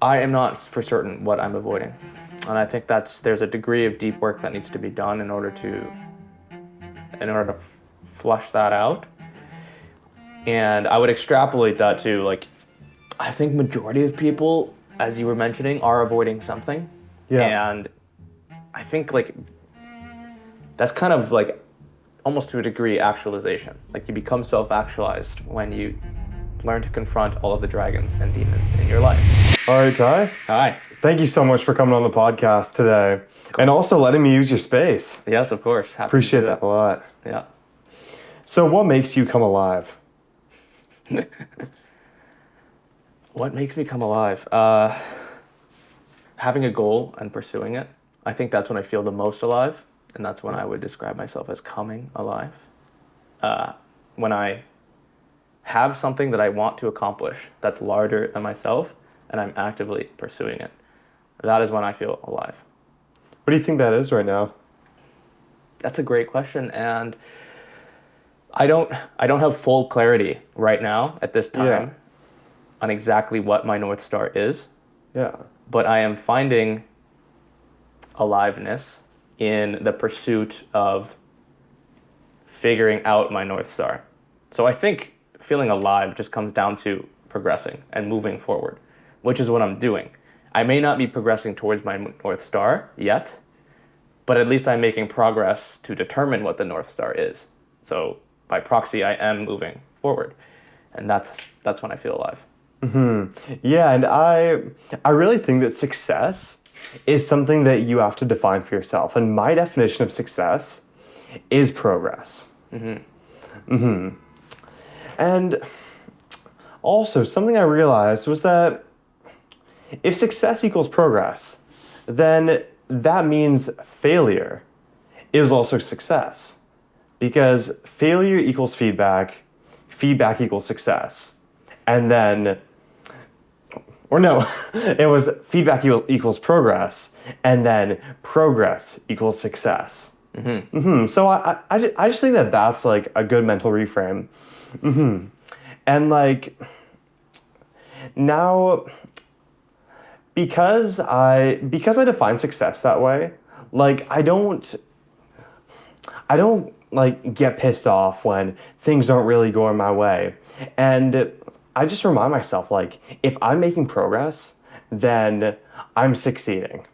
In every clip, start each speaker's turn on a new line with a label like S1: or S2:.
S1: I am not for certain what I'm avoiding. And I think there's a degree of deep work that needs to be done in order to flush that out. And I would extrapolate that to, like, I think majority of people, as you were mentioning, are avoiding something.
S2: Yeah.
S1: And I think, like, that's kind of like almost to a degree actualization. Like, you become self-actualized when you learn to confront all of the dragons and demons in your life.
S2: All right, Ty.
S1: Hi.
S2: Thank you so much for coming on the podcast today. And also letting me use your space.
S1: Yes, of course. Happy
S2: Appreciate
S1: to do
S2: that a lot.
S1: Yeah.
S2: So what makes you come alive?
S1: What makes me come alive? Having a goal and pursuing it. I think that's when I feel the most alive, and that's when I would describe myself as coming alive. When I have something that I want to accomplish that's larger than myself, and I'm actively pursuing it. That is when I feel alive.
S2: What do you think that is right now?
S1: That's a great question, and I don't have full clarity right now at this time on exactly what my North Star is.
S2: Yeah.
S1: But I am finding aliveness in the pursuit of figuring out my North Star. So I think feeling alive just comes down to progressing and moving forward, which is what I'm doing. I may not be progressing towards my North Star yet, but at least I'm making progress to determine what the North Star is. So by proxy, I am moving forward. And that's when I feel alive.
S2: Mm-hmm. Yeah, and I really think that success is something that you have to define for yourself. And my definition of success is progress. Mm-hmm. Mm-hmm. And also, something I realized was that if success equals progress, then that means failure is also success. Because failure equals feedback, feedback equals success. And then, or no, it was feedback equals progress, and then progress equals success. Mm-hmm. Mm-hmm. So I just think that that's like a good mental reframe. Mm-hmm. And like, now, because I define success that way, like I don't like get pissed off when things aren't really going my way. And I just remind myself, like, if I'm making progress, then I'm succeeding.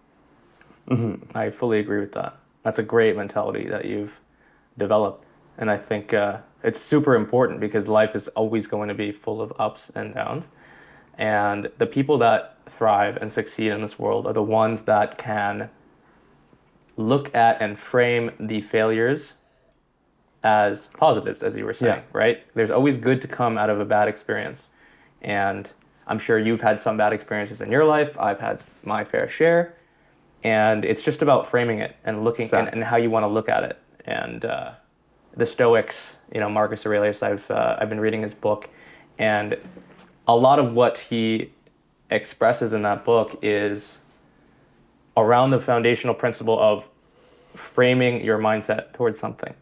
S2: Mm-hmm.
S1: I fully agree with that. That's a great mentality that you've developed. And I think it's super important because life is always going to be full of ups and downs. And the people that thrive and succeed in this world are the ones that can look at and frame the failures as positives, as you were saying, right? There's always good to come out of a bad experience. And I'm sure you've had some bad experiences in your life. I've had my fair share. And it's just about framing it and looking and how you want to look at it. And the Stoics, Marcus Aurelius, I've been reading his book, and a lot of what he expresses in that book is around the foundational principle of framing your mindset towards something.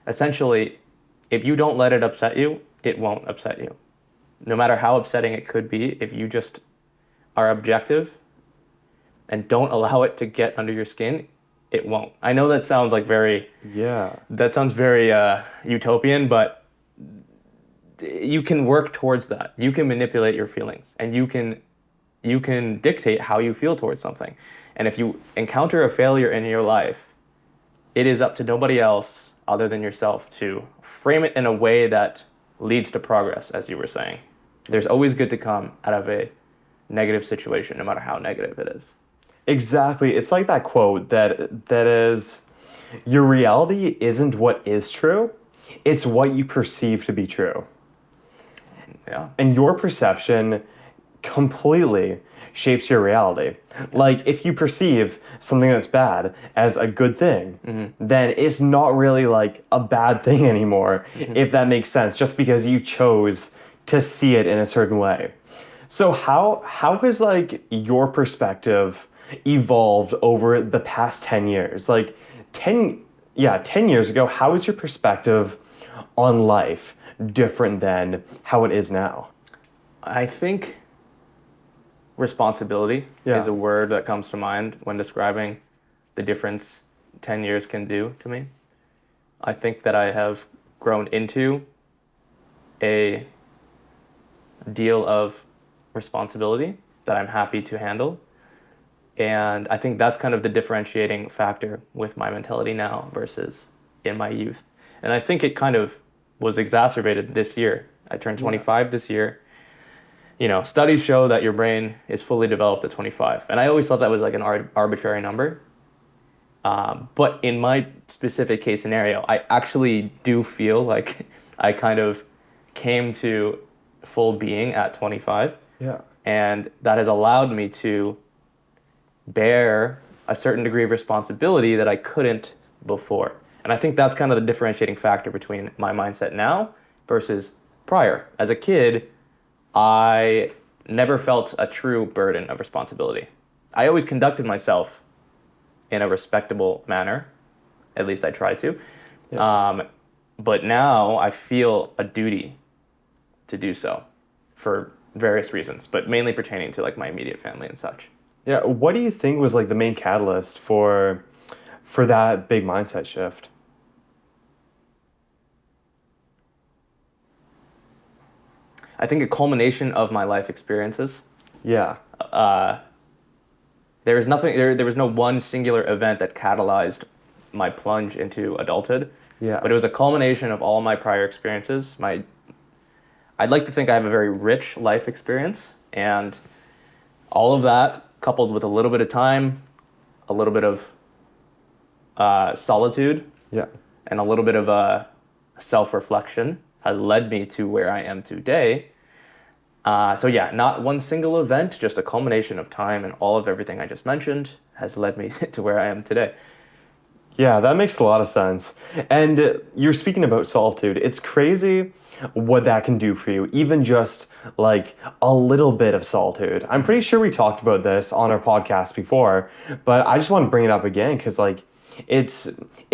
S1: Essentially, if you don't let it upset you, it won't upset you. No matter how upsetting it could be, if you just are objective and don't allow it to get under your skin, it won't. I know that sounds like very utopian, but you can work towards that. You can manipulate your feelings, and you can dictate how you feel towards something. And if you encounter a failure in your life, it is up to nobody else other than yourself to frame it in a way that leads to progress, as you were saying. There's always good to come out of a negative situation, no matter how negative it is.
S2: Exactly. It's like that quote that is, your reality isn't what is true, it's what you perceive to be true.
S1: Yeah.
S2: And your perception completely shapes your reality. Like, if you perceive something that's bad as a good thing, then it's not really like a bad thing anymore, if that makes sense, just because you chose to see it in a certain way. So how has like your perspective evolved over the past 10 years? Like 10 years ago, how is your perspective on life different than how it is now?
S1: I think responsibility
S2: Yeah.
S1: is a word that comes to mind when describing the difference 10 years can do to me. I think that I have grown into a deal of responsibility that I'm happy to handle. And I think that's kind of the differentiating factor with my mentality now versus in my youth. And I think it kind of was exacerbated this year. I turned 25 this year. You know, studies show that your brain is fully developed at 25. And I always thought that was like an arbitrary number. But in my specific case scenario, I actually do feel like I kind of came to full being at 25.
S2: Yeah.
S1: And that has allowed me to bear a certain degree of responsibility that I couldn't before. And I think that's kind of the differentiating factor between my mindset now versus prior. As a kid, I never felt a true burden of responsibility. I always conducted myself in a respectable manner. At least I try to.
S2: Yeah.
S1: But now I feel a duty to do so for various reasons, but mainly pertaining to like my immediate family and such.
S2: Yeah. What do you think was like the main catalyst for that big mindset shift?
S1: I think a culmination of my life experiences.
S2: Yeah.
S1: There was no one singular event that catalyzed my plunge into adulthood.
S2: Yeah.
S1: But it was a culmination of all my prior experiences. I'd like to think I have a very rich life experience, and all of that coupled with a little bit of time, a little bit of solitude,
S2: Yeah.
S1: and a little bit of self-reflection has led me to where I am today. So yeah, not one single event, just a culmination of time and all of everything I just mentioned has led me to where I am today.
S2: Yeah, that makes a lot of sense. And you're speaking about solitude. It's crazy what that can do for you, even just like a little bit of solitude. I'm pretty sure we talked about this on our podcast before, but I just want to bring it up again because like it's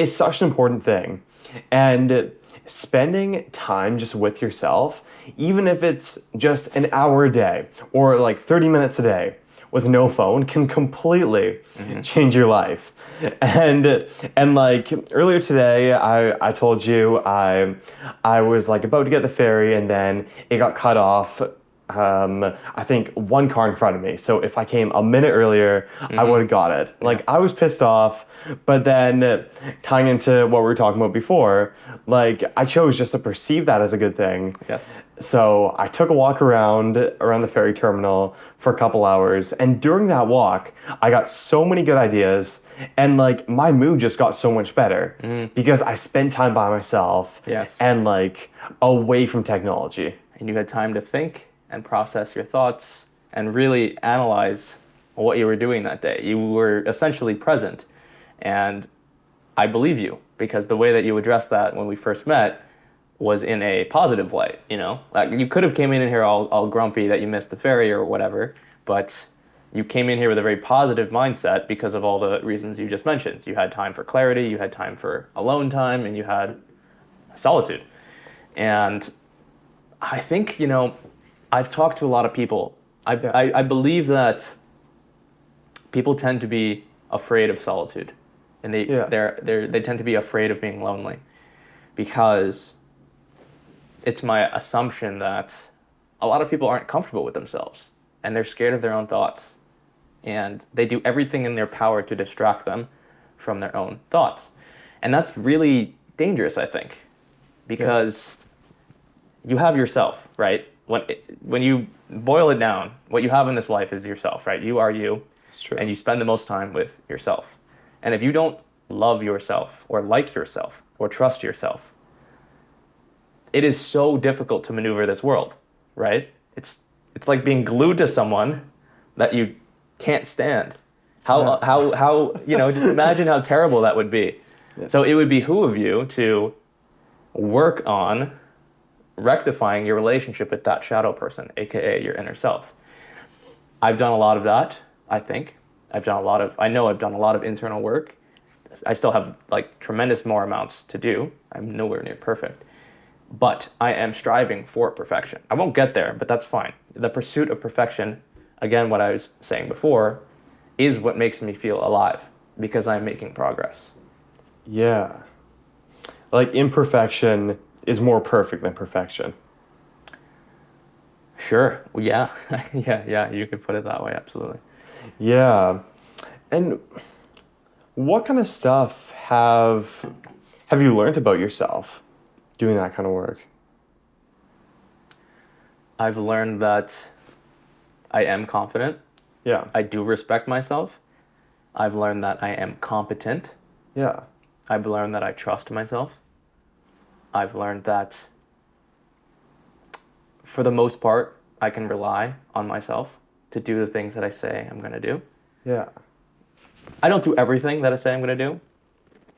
S2: such an important thing. And spending time just with yourself, even if it's just an hour a day or like 30 minutes a day with no phone, can completely change your life. And like earlier today, I told you I was like about to get the ferry and then it got cut off. I think one car in front of me. So if I came a minute earlier, I would have got it. Like I was pissed off, but then tying into what we were talking about before, like I chose just to perceive that as a good thing.
S1: Yes.
S2: So I took a walk around the ferry terminal for a couple hours, and during that walk, I got so many good ideas, and like my mood just got so much better because I spent time by myself.
S1: Yes.
S2: And like away from technology.
S1: And you had time to think and process your thoughts and really analyze what you were doing that day. You were essentially present. And I believe you because the way that you addressed that when we first met was in a positive light, you know? Like you could have came in here all grumpy that you missed the ferry or whatever, but you came in here with a very positive mindset because of all the reasons you just mentioned. You had time for clarity, you had time for alone time, and you had solitude. And I think, you know, I've talked to a lot of people. I believe that people tend to be afraid of solitude, and they tend to be afraid of being lonely, because it's my assumption that a lot of people aren't comfortable with themselves, and they're scared of their own thoughts, and they do everything in their power to distract them from their own thoughts, and that's really dangerous, I think, because you have yourself, right? When you boil it down, what you have in this life is yourself, right? You are you.
S2: It's true.
S1: And you spend the most time with yourself. And if you don't love yourself or like yourself or trust yourself, it is so difficult to maneuver this world, right? It's like being glued to someone that you can't stand. How you know, just imagine how terrible that would be. Yeah. So it would behoove you to work on rectifying your relationship with that shadow person, aka your inner self. I've done a lot of that, I think. I know I've done a lot of internal work. I still have like tremendous more amounts to do. I'm nowhere near perfect. But I am striving for perfection. I won't get there, but that's fine. The pursuit of perfection again, what I was saying before, is what makes me feel alive because I'm making progress.
S2: Yeah. Like imperfection is more perfect than perfection.
S1: Sure. Well, yeah. Yeah. You could put it that way. Absolutely.
S2: Yeah. And what kind of stuff have you learned about yourself doing that kind of work?
S1: I've learned that I am confident.
S2: Yeah.
S1: I do respect myself. I've learned that I am competent.
S2: Yeah.
S1: I've learned that I trust myself. I've learned that for the most part, I can rely on myself to do the things that I say I'm going to do.
S2: Yeah.
S1: I don't do everything that I say I'm going to do,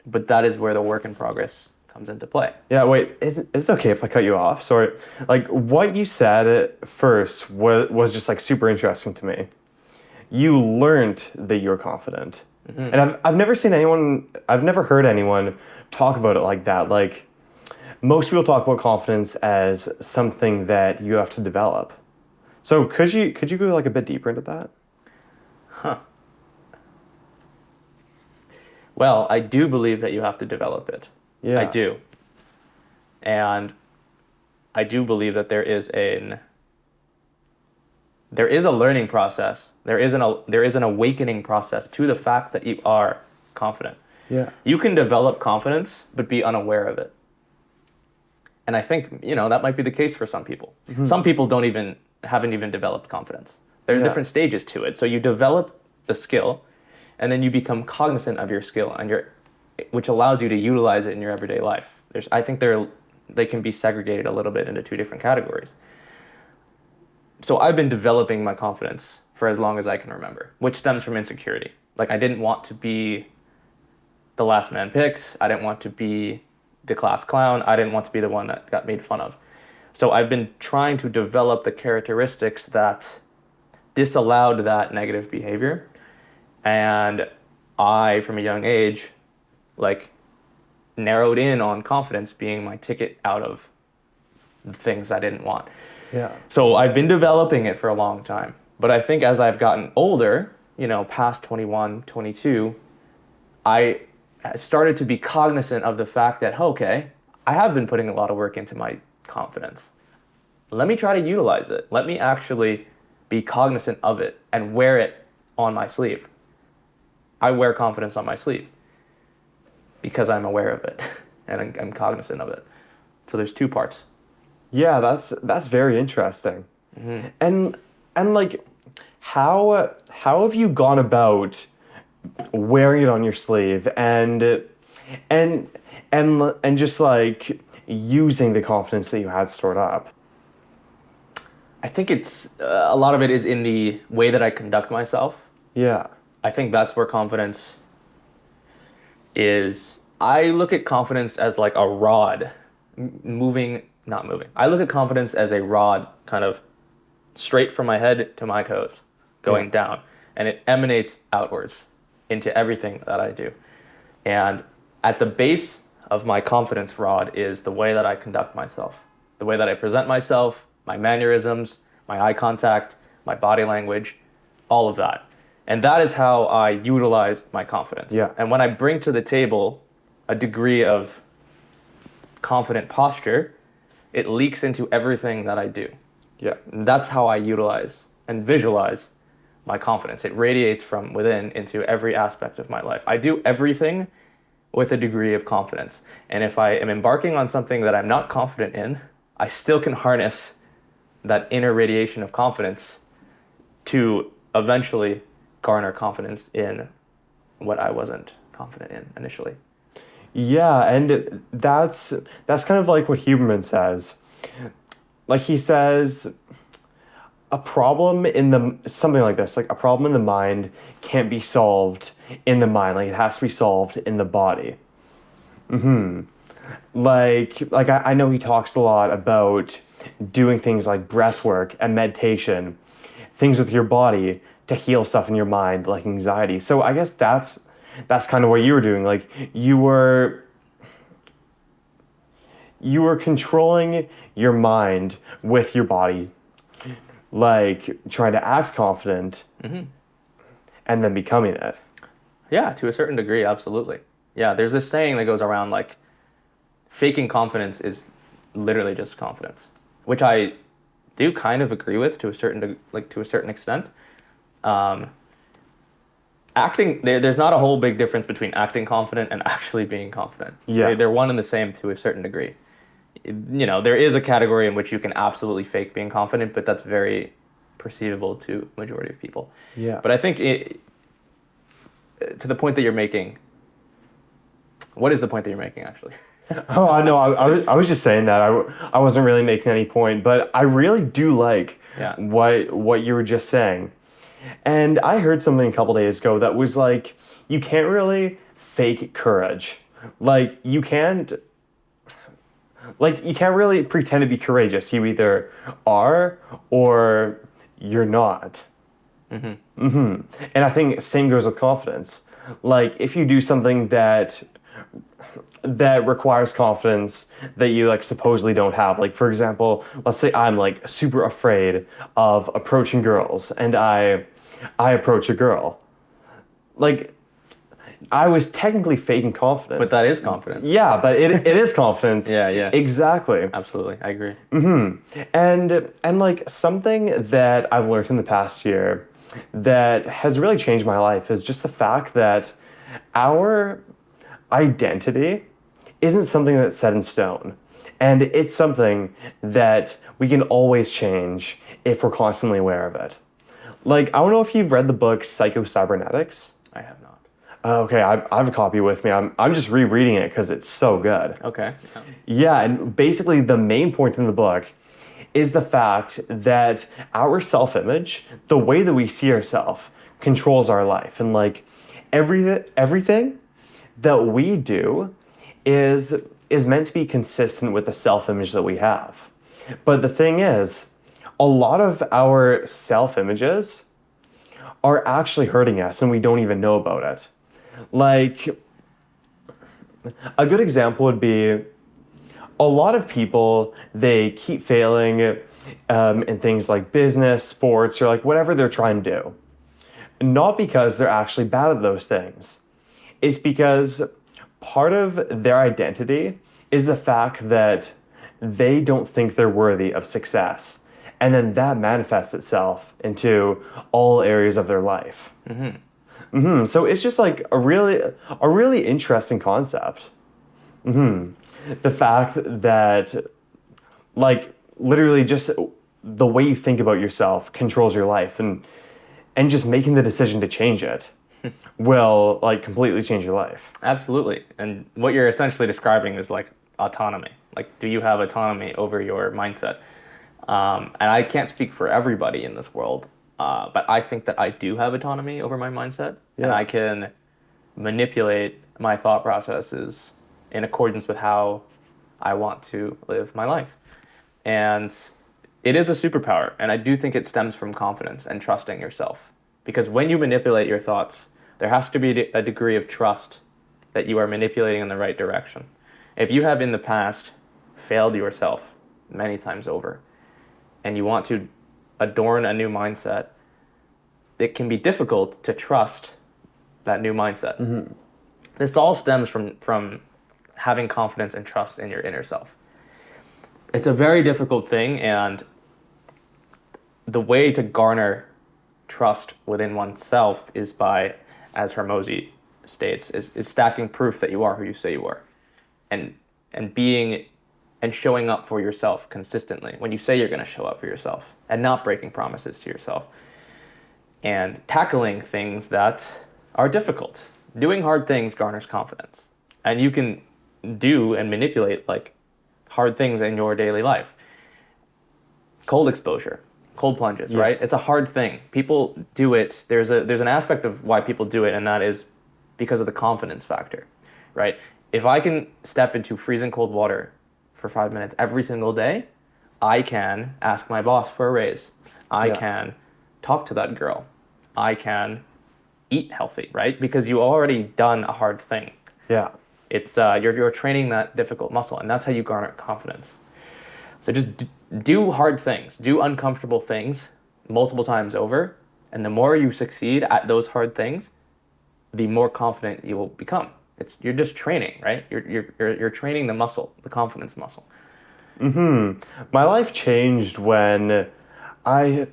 S1: but that is where the work in progress comes into play.
S2: Yeah, wait, is it okay if I cut you off? Sorry. Like, what you said at first was just like super interesting to me. You learned that you're confident. And I've never heard anyone talk about it like that. Like, most people talk about confidence as something that you have to develop. So could you go like a bit deeper into that?
S1: Huh. Well, I do believe that you have to develop it.
S2: Yeah.
S1: I do. And I do believe that there is a learning process. There is an awakening process to the fact that you are confident.
S2: Yeah.
S1: You can develop confidence but be unaware of it. And I think, that might be the case for some people. Mm-hmm. Some people haven't even developed confidence. There's different stages to it. So you develop the skill and then you become cognizant of your skill which allows you to utilize it in your everyday life. I think they can be segregated a little bit into two different categories. So I've been developing my confidence for as long as I can remember, which stems from insecurity. Like I didn't want to be the last man picked. I didn't want to be the class clown. I didn't want to be the one that got made fun of. So I've been trying to develop the characteristics that disallowed that negative behavior. And I, from a young age, narrowed in on confidence being my ticket out of the things I didn't want.
S2: Yeah.
S1: So I've been developing it for a long time. But I think as I've gotten older, past 21, 22, I started to be cognizant of the fact that, okay, I have been putting a lot of work into my confidence. Let me try to utilize it. Let me actually be cognizant of it and wear it on my sleeve. I wear confidence on my sleeve because I'm aware of it and I'm cognizant of it. So there's two parts.
S2: Yeah, that's very interesting. Mm-hmm. And like, how have you gone about wearing it on your sleeve and just like using the confidence that you had stored up?
S1: I think it's a lot of it is in the way that I conduct myself.
S2: Yeah.
S1: I think that's where confidence is. I look at confidence as like a rod not moving. I look at confidence as a rod kind of straight from my head to my toes going down, and it emanates outwards into everything that I do. And at the base of my confidence rod is the way that I conduct myself, the way that I present myself, my mannerisms, my eye contact, my body language, all of that. And that is how I utilize my confidence.
S2: Yeah.
S1: And when I bring to the table a degree of confident posture, it leaks into everything that I do.
S2: Yeah.
S1: And that's how I utilize and visualize my confidence. It radiates from within into every aspect of my life. I do everything with a degree of confidence. And if I am embarking on something that I'm not confident in, I still can harness that inner radiation of confidence to eventually garner confidence in what I wasn't confident in initially.
S2: Yeah, and that's kind of like what Huberman says. Like he says, a problem something like this, like a problem in the mind can't be solved in the mind, like it has to be solved in the body. Like I know he talks a lot about doing things like breath work and meditation, things with your body to heal stuff in your mind, like anxiety. So I guess that's kind of what you were doing. Like you were controlling your mind with your body. like trying to act confident and then becoming it.
S1: Yeah, to a certain degree, absolutely. Yeah, there's this saying that goes around like faking confidence is literally just confidence, which I do kind of agree with to a certain extent. There's not a whole big difference between acting confident and actually being confident.
S2: Yeah.
S1: They're one and the same to a certain degree. There is a category in which you can absolutely fake being confident, but that's very perceivable to majority of people.
S2: Yeah.
S1: But I think to the point that you're making, what is the point that you're making actually?
S2: Oh, I know. I was just saying that. I wasn't really making any point, but I really do like
S1: Yeah.
S2: what you were just saying. And I heard something a couple days ago that was like, you can't really fake courage. Like you can't really pretend to be courageous. You either are or you're not. And I think same goes with confidence. Like if you do something that requires confidence that you like supposedly don't have. Like for example, let's say I'm like super afraid of approaching girls and I approach a girl. Like I was technically faking confidence.
S1: But that is confidence.
S2: Yeah, but it is confidence.
S1: Yeah.
S2: Exactly.
S1: Absolutely. I agree.
S2: And like something that I've learned in the past year that has really changed my life is just the fact that our identity isn't something that's set in stone. And it's something that we can always change if we're constantly aware of it. Like, I don't know if you've read the book Psycho-Cybernetics.
S1: I have not.
S2: Okay, I have a copy with me. I'm just rereading it because it's so good.
S1: Okay.
S2: Yeah, and basically the main point in the book is the fact that our self-image, the way that we see ourselves, controls our life. And like everything that we do is meant to be consistent with the self-image that we have. But the thing is, a lot of our self-images are actually hurting us and we don't even know about it. Like, a good example would be a lot of people, they keep failing in things like business, sports, or like whatever they're trying to do. Not because they're actually bad at those things. It's because part of their identity is the fact that they don't think they're worthy of success. And then that manifests itself into all areas of their life. So it's just like a really interesting concept. The fact that like literally just the way you think about yourself controls your life, and just making the decision to change it will like completely change your life.
S1: Absolutely. And what you're essentially describing is like autonomy. Like, do you have autonomy over your mindset? And I can't speak for everybody in this world, but I think that I do have autonomy over my mindset, and I can manipulate my thought processes in accordance with how I want to live my life. And it is a superpower, and I do think it stems from confidence and trusting yourself. Because when you manipulate your thoughts, there has to be a degree of trust that you are manipulating in the right direction. If you have in the past failed yourself many times over, and you want to adorn a new mindset, it can be difficult to trust that new mindset. This all stems from having confidence and trust in your inner self. It's a very difficult thing, and the way to garner trust within oneself is by, as Hermosi states, is stacking proof that you are who you say you are, and being and showing up for yourself consistently when you say you're going to show up for yourself, and not breaking promises to yourself, and tackling things that are difficult. Doing hard things garners confidence, and you can do and manipulate like hard things in your daily life. Cold exposure, cold plunges, right? It's a hard thing. People do it. There's an aspect of why people do it, and that is because of the confidence factor, right? If I can step into freezing cold water for 5 minutes every single day, I can ask my boss for a raise. I can talk to that girl. I can eat healthy, right? Because you already done a hard thing.
S2: Yeah.
S1: It's you're training that difficult muscle, and that's how you garner confidence. So just do hard things, do uncomfortable things, multiple times over. And the more you succeed at those hard things, the more confident you will become. You're just training, right? You're training the muscle, the confidence muscle.
S2: My life changed I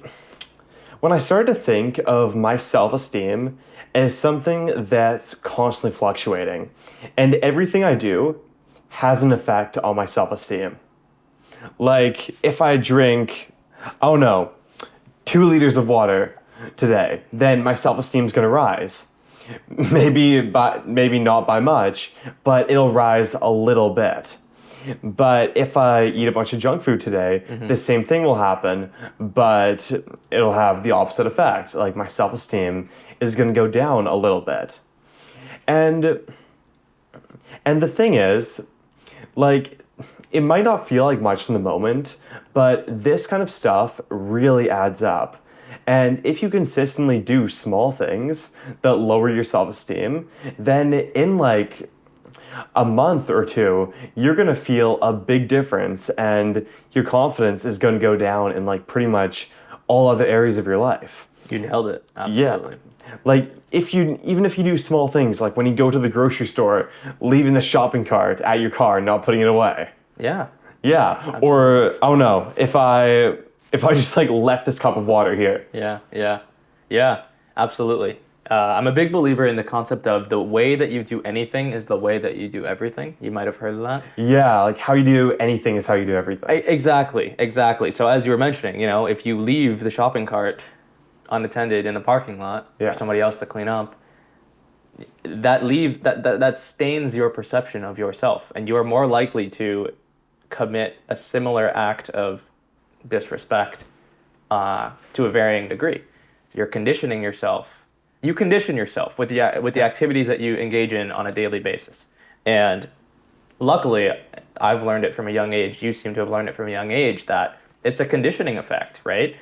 S2: when I started to think of my self-esteem as something that's constantly fluctuating, and everything I do has an effect on my self-esteem. Like if I drink, oh no, 2 liters of water today, then my self-esteem is going to rise. Maybe not by much, but it'll rise a little bit. But if I eat a bunch of junk food today, the same thing will happen, but it'll have the opposite effect. Like my self-esteem is going to go down a little bit. And the thing is, like, it might not feel like much in the moment, but this kind of stuff really adds up. And if you consistently do small things that lower your self-esteem, then in like a month or two, you're going to feel a big difference, and your confidence is going to go down in like pretty much all other areas of your life.
S1: You nailed it. Absolutely.
S2: Yeah. Like even if you do small things, like when you go to the grocery store, leaving the shopping cart at your car and not putting it away.
S1: Yeah.
S2: Yeah.
S1: Absolutely.
S2: Or oh no, if I just like left this cup of water here.
S1: Yeah, absolutely. I'm a big believer in the concept of the way that you do anything is the way that you do everything. You might have heard of that.
S2: Yeah, like how you do anything is how you do everything.
S1: Exactly. So as you were mentioning, if you leave the shopping cart unattended in the parking lot for somebody else to clean up, that stains your perception of yourself, and you are more likely to commit a similar act of disrespect to a varying degree. You're conditioning yourself. You condition yourself with the activities that you engage in on a daily basis. And luckily, I've learned it from a young age. You seem to have learned it from a young age that it's a conditioning effect, right?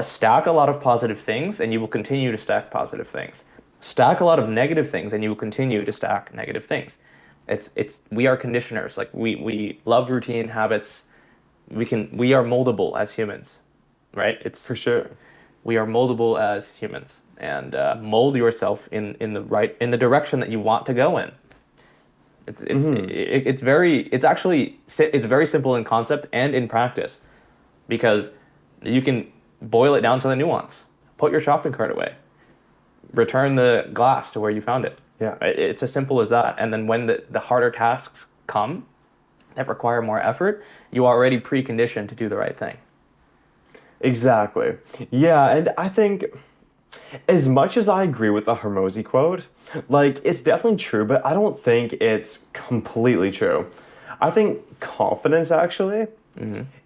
S1: Stack a lot of positive things, and you will continue to stack positive things. Stack a lot of negative things, and you will continue to stack negative things. We are conditioners. Like we love routine habits. We are moldable as humans, right? It's
S2: for sure.
S1: We are moldable as humans, and mold yourself in the direction that you want to go in. It's very simple in concept and in practice, because you can boil it down to the nuance. Put your shopping cart away. Return the glass to where you found it.
S2: Yeah.
S1: It's as simple as that. And then when the harder tasks come that require more effort, you are already preconditioned to do the right thing.
S2: Exactly. Yeah, and I think as much as I agree with the Hormozy quote, like it's definitely true, but I don't think it's completely true. I think confidence actually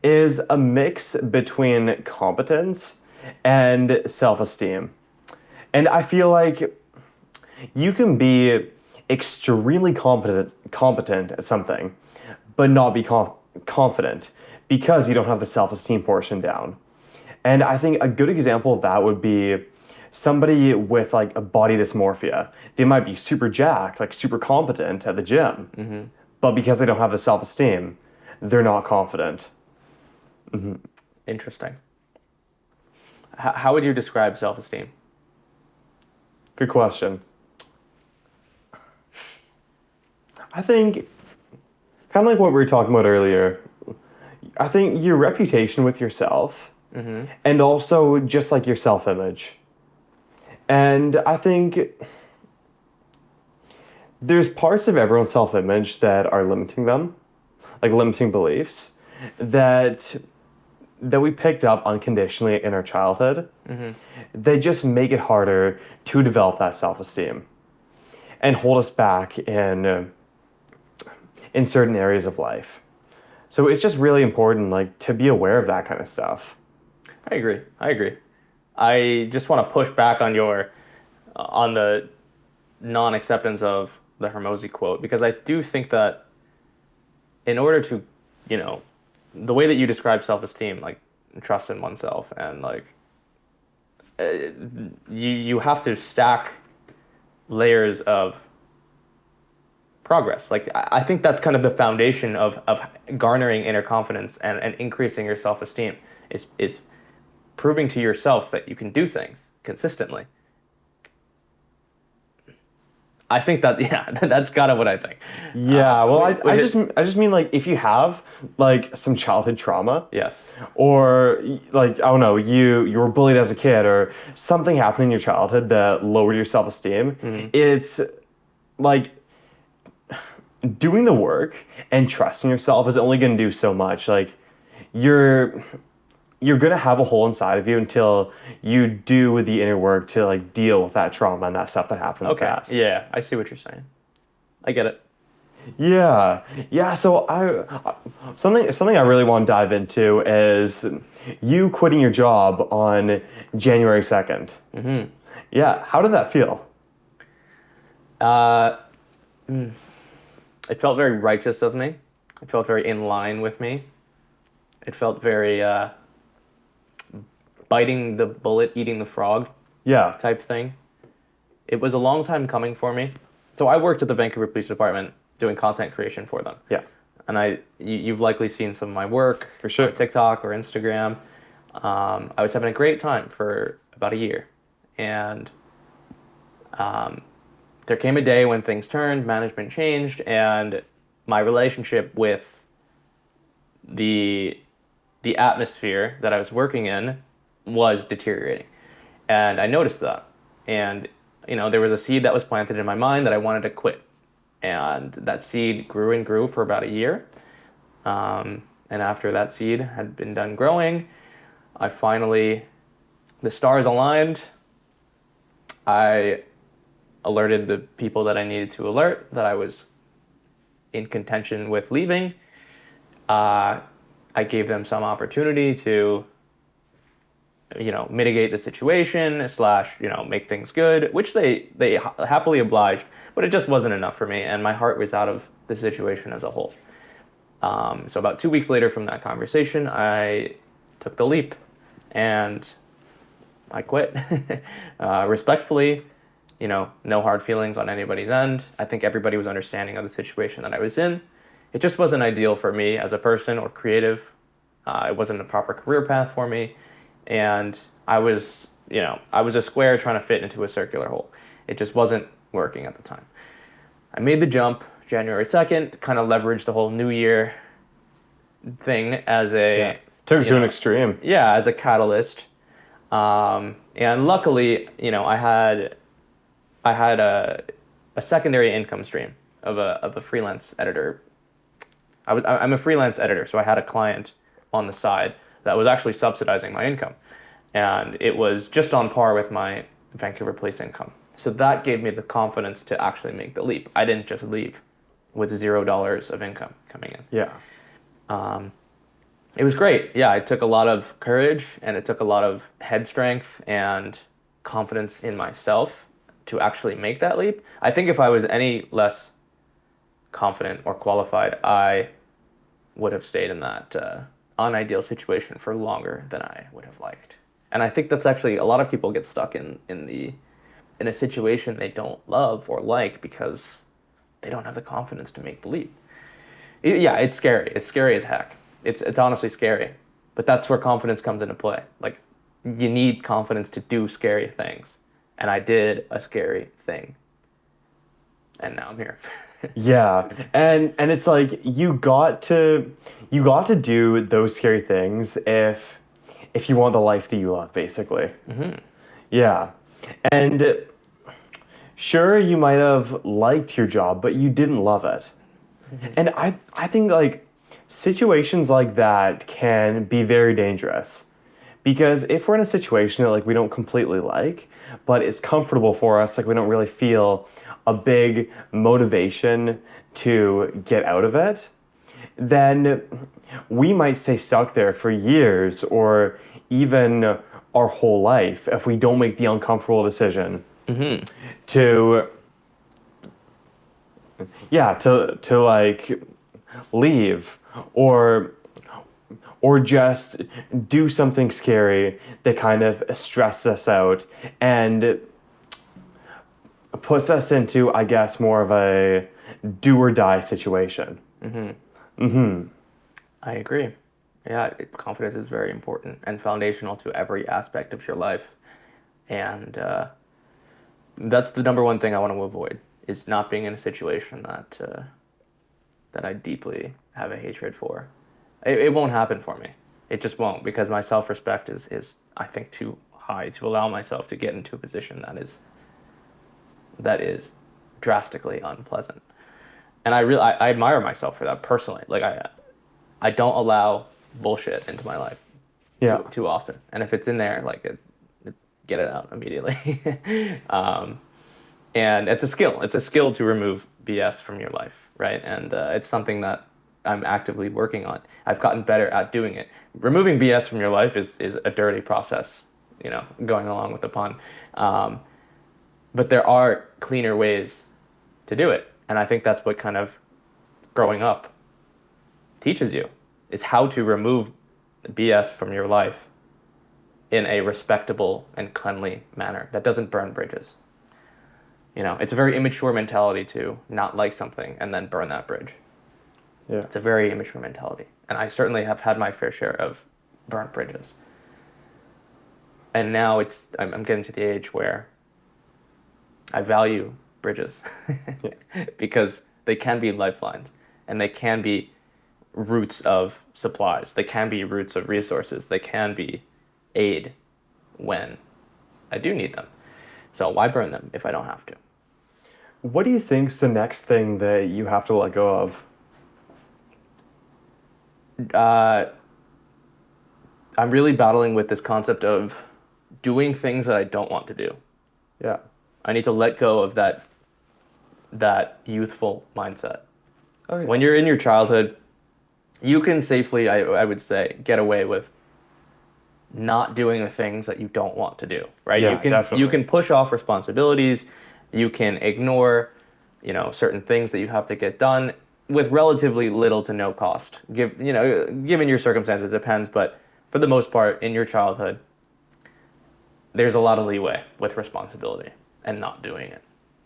S2: is a mix between competence and self-esteem. And I feel like you can be extremely competent at something, but not be confident because you don't have the self-esteem portion down. And I think a good example of that would be somebody with like a body dysmorphia. They might be super jacked, like super competent at the gym, but because they don't have the self-esteem, they're not confident.
S1: Interesting. How would you describe self-esteem?
S2: Good question. I think, kind of like what we were talking about earlier, I think your reputation with yourself and also just like your self-image. And I think there's parts of everyone's self-image that are limiting them, like limiting beliefs, that we picked up unconditionally in our childhood. They just make it harder to develop that self-esteem and hold us back in certain areas of life. So it's just really important, like, to be aware of that kind of stuff.
S1: I agree. I just want to push back on the non-acceptance of the Hormozy quote, because I do think that in order to, the way that you describe self-esteem, like trust in oneself, and like you have to stack layers of progress. Like I think that's kind of the foundation of garnering inner confidence and increasing your self-esteem is proving to yourself that you can do things consistently. I think that, yeah, that's kind of what I think.
S2: Yeah, well, I just mean like if you have like some childhood trauma,
S1: Yes.
S2: or like I don't know, you were bullied as a kid or something happened in your childhood that lowered your self-esteem, it's like doing the work and trusting yourself is only going to do so much. Like you're going to have a hole inside of you until you do the inner work to like deal with that trauma and that stuff that happened in the past.
S1: Yeah, I see what you're saying. I get it.
S2: Yeah. So something I really want to dive into is you quitting your job on January 2nd. Yeah. How did that feel?
S1: It felt very righteous of me. It felt very in line with me. It felt very biting the bullet, eating the frog
S2: Yeah.
S1: type thing. It was a long time coming for me. So I worked at the Vancouver Police Department doing content creation for them.
S2: Yeah.
S1: And you've likely seen some of my work
S2: For sure.
S1: on TikTok or Instagram. I was having a great time for about a year. And there came a day when things turned, management changed, and my relationship with the atmosphere that I was working in was deteriorating. And I noticed that. And, there was a seed that was planted in my mind that I wanted to quit. And that seed grew and grew for about a year. And after that seed had been done growing, the stars aligned. I alerted the people that I needed to alert that I was in contention with leaving. I gave them some opportunity to, mitigate the situation / make things good, which they happily obliged, but it just wasn't enough for me, and my heart was out of the situation as a whole. So about 2 weeks later from that conversation, I took the leap, and I quit. Respectfully, no hard feelings on anybody's end. I think everybody was understanding of the situation that I was in. It just wasn't ideal for me as a person or creative. It wasn't a proper career path for me. And I was a square trying to fit into a circular hole. It just wasn't working at the time. I made the jump January 2nd, kind of leveraged the whole New Year thing as a...
S2: Took it to an extreme.
S1: Yeah, as a catalyst. And luckily, I had a secondary income stream of a freelance editor. I'm a freelance editor, so I had a client on the side that was actually subsidizing my income. And it was just on par with my Vancouver Police income. So that gave me the confidence to actually make the leap. I didn't just leave with $0 of income coming in.
S2: Yeah.
S1: It was great. Yeah, it took a lot of courage and it took a lot of head strength and confidence in myself to actually make that leap. I think if I was any less confident or qualified, I would have stayed in that unideal situation for longer than I would have liked. And I think that's actually, a lot of people get stuck in a situation they don't love or like because they don't have the confidence to make the leap. It's scary. It's scary as heck. It's honestly scary. But that's where confidence comes into play. Like, you need confidence to do scary things. And I did a scary thing. And now I'm here.
S2: Yeah. And it's like you got to do those scary things if you want the life that you love, basically.
S1: Mm-hmm.
S2: Yeah. And sure, you might have liked your job, but you didn't love it. Mm-hmm. And I think like situations like that can be very dangerous. Because if we're in a situation that like we don't completely like, but it's comfortable for us, like we don't really feel a big motivation to get out of it, then we might stay stuck there for years or even our whole life if we don't make the uncomfortable decision to like leave or just do something scary that kind of stresses us out and puts us into, I guess, more of a do or die situation.
S1: I agree. Yeah, confidence is very important and foundational to every aspect of your life. And that's the number one thing I want to avoid, is not being in a situation that I deeply have a hatred for. It won't happen for me. It just won't, because my self-respect is I think too high to allow myself to get into a position that is drastically unpleasant. And I admire myself for that personally. Like I don't allow bullshit into my life
S2: Yeah.
S1: too often. And if it's in there, like get it out immediately. And it's a skill. It's a skill to remove BS from your life, right? And it's something that I'm actively working on. I've gotten better at doing it. Removing BS from your life is a dirty process, going along with the pun. But there are cleaner ways to do it. And I think that's what kind of growing up teaches you, is how to remove BS from your life in a respectable and cleanly manner that doesn't burn bridges. It's a very immature mentality to not like something and then burn that bridge.
S2: Yeah.
S1: It's a very immature mentality. And I certainly have had my fair share of burnt bridges. And now I'm getting to the age where I value bridges because they can be lifelines, and they can be routes of supplies. They can be routes of resources. They can be aid when I do need them. So why burn them if I don't have to?
S2: What do you think's the next thing that you have to let go of?
S1: I'm really battling with this concept of doing things that I don't want to do.
S2: Yeah.
S1: I need to let go of that youthful mindset.
S2: Okay.
S1: When you're in your childhood, you can safely, I would say, get away with not doing the things that you don't want to do, right?
S2: Yeah, definitely.
S1: You can push off responsibilities, you can ignore, certain things that you have to get done with relatively little to no cost. Given your circumstances, it depends, but for the most part, in your childhood, there's a lot of leeway with responsibility and not doing it.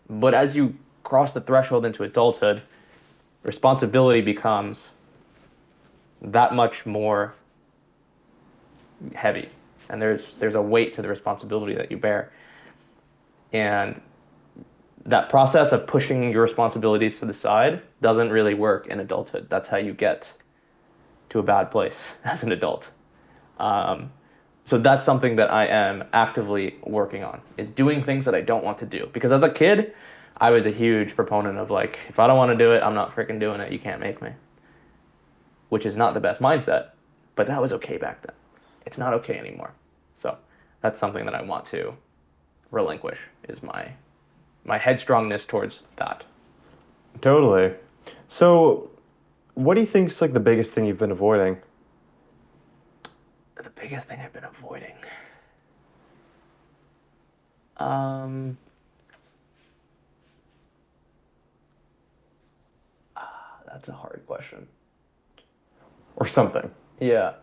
S1: But as you cross the threshold into adulthood, responsibility becomes that much more heavy, and there's a weight to the responsibility that you bear. And that process of pushing your responsibilities to the side doesn't really work in adulthood. That's how you get to a bad place as an adult. So that's something that I am actively working on, is doing things that I don't want to do. Because as a kid, I was a huge proponent of like, if I don't want to do it, I'm not freaking doing it. You can't make me. Which is not the best mindset, but that was okay back then. It's not okay anymore. So that's something that I want to relinquish, is my headstrongness towards that.
S2: Totally. So, what do you think's like the biggest thing you've been avoiding?
S1: The biggest thing I've been avoiding. That's a hard question.
S2: Or something.
S1: Yeah.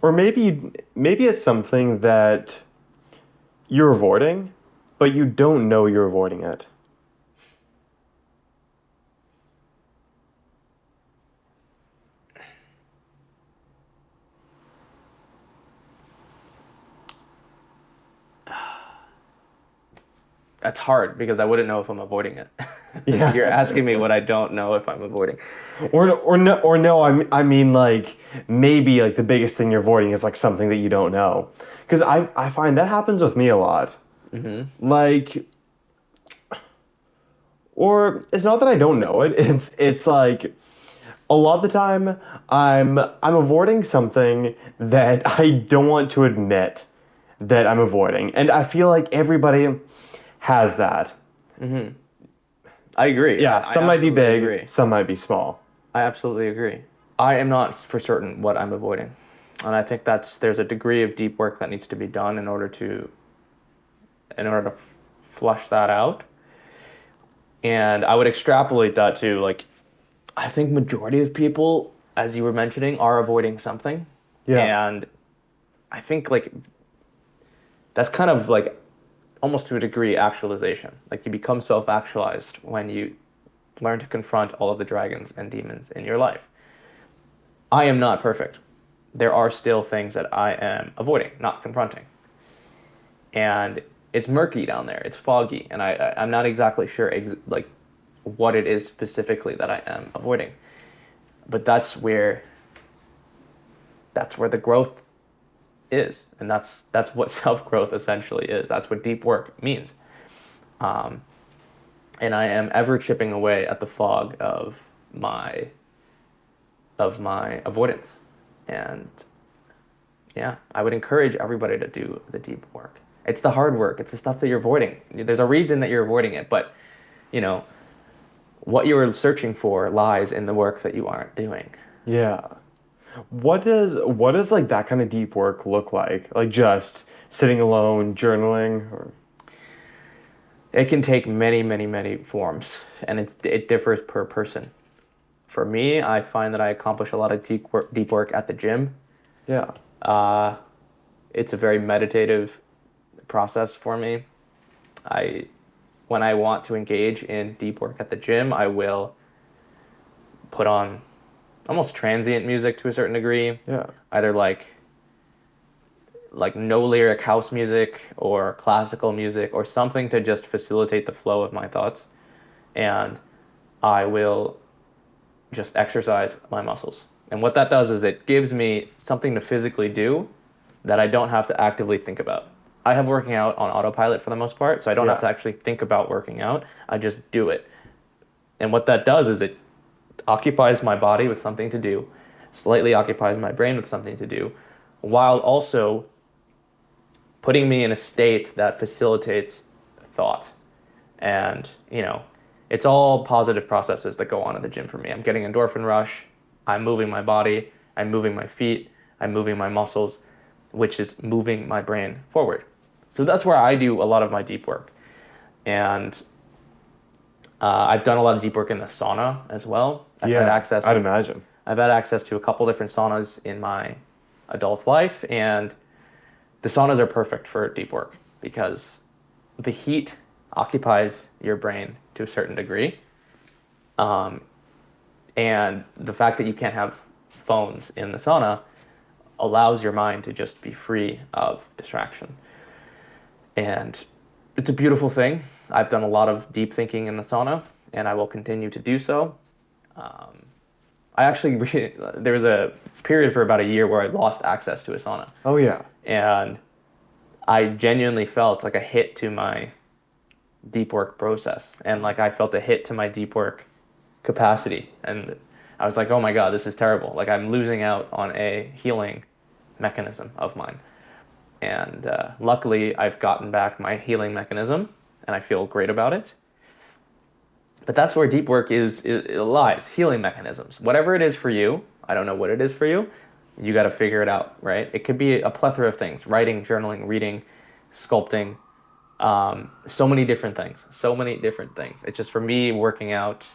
S2: Or maybe it's something that you're avoiding, but you don't know you're avoiding it.
S1: That's hard because I wouldn't know if I'm avoiding it.
S2: Yeah.
S1: You're asking me what I don't know if I'm avoiding.
S2: Or no, I mean like maybe like the biggest thing you're avoiding is like something that you don't know. Because I find that happens with me a lot. Mm-hmm. Like, or it's not that I don't know it. It's like a lot of the time I'm avoiding something that I don't want to admit that I'm avoiding, and I feel like everybody has that.
S1: Mm-hmm. I agree.
S2: Yeah, some might be big,
S1: agree.
S2: Some might be small.
S1: I absolutely agree. I am not for certain what I'm avoiding. And I think there's a degree of deep work that needs to be done in order to flush that out. And I would extrapolate that to, like, I think majority of people, as you were mentioning, are avoiding something.
S2: Yeah.
S1: And I think, like, that's kind of like almost to a degree actualization. Like, you become self-actualized when you Learn to confront all of the dragons and demons in your life. I am not perfect. There are still things that I am avoiding, not confronting. And it's murky down there. It's foggy. And I'm not exactly sure like what it is specifically that I am avoiding. But that's where the growth is. And that's what self-growth essentially is. That's what deep work means. And I am ever chipping away at the fog of my avoidance. And yeah, I would encourage everybody to do the deep work. It's the hard work. It's the stuff that you're avoiding. There's a reason that you're avoiding it, but what you're searching for lies in the work that you aren't doing.
S2: Yeah. What does like that kind of deep work look like? Like just sitting alone, journaling, or
S1: It can take many, many, many forms, and it differs per person. For me, I find that I accomplish a lot of deep work at the gym.
S2: yeah.
S1: It's a very meditative process for me. When I want to engage in deep work at the gym, I will put on almost transient music to a certain degree.
S2: Yeah.
S1: Either like no lyric house music or classical music or something to just facilitate the flow of my thoughts. And I will just exercise my muscles. And what that does is it gives me something to physically do that I don't have to actively think about. I have working out on autopilot for the most part, so I don't have to actually think about working out. I just do it. And what that does is it occupies my body with something to do, slightly occupies my brain with something to do, while also putting me in a state that facilitates thought. And, it's all positive processes that go on at the gym for me. I'm getting endorphin rush. I'm moving my body. I'm moving my feet. I'm moving my muscles, which is moving my brain forward. So that's where I do a lot of my deep work. And I've done a lot of deep work in the sauna as well. I'd
S2: imagine.
S1: I've had access to a couple different saunas in my adult life, and the saunas are perfect for deep work because the heat occupies your brain to a certain degree. And the fact that you can't have phones in the sauna allows your mind to just be free of distraction. And it's a beautiful thing. I've done a lot of deep thinking in the sauna, and I will continue to do so. There was a period for about a year where I lost access to a sauna.
S2: Oh, yeah.
S1: And I genuinely felt like a hit to my deep work process. And like I felt a hit to my deep work capacity. And I was like, oh my God, this is terrible. Like I'm losing out on a healing mechanism of mine. And luckily, I've gotten back my healing mechanism, and I feel great about it. But that's where deep work it lies, healing mechanisms. Whatever it is for you, I don't know what it is for you, you got to figure it out, right? It could be a plethora of things, writing, journaling, reading, sculpting, so many different things. It's just for me, working out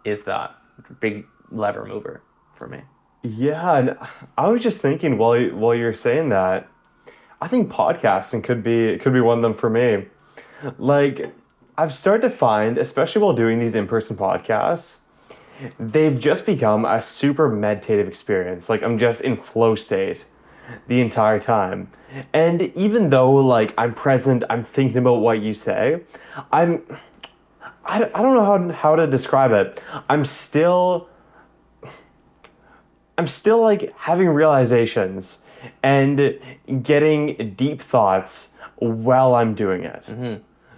S1: is that big lever mover for me.
S2: Yeah, and I was just thinking while you're saying that, I think podcasting could be one of them for me. Like, I've started to find, especially while doing these in-person podcasts, they've just become a super meditative experience. Like, I'm just in flow state the entire time. And even though, like, I'm present, I'm thinking about what you say, I don't know how to describe it. I'm still like having realizations and getting deep thoughts while I'm doing it.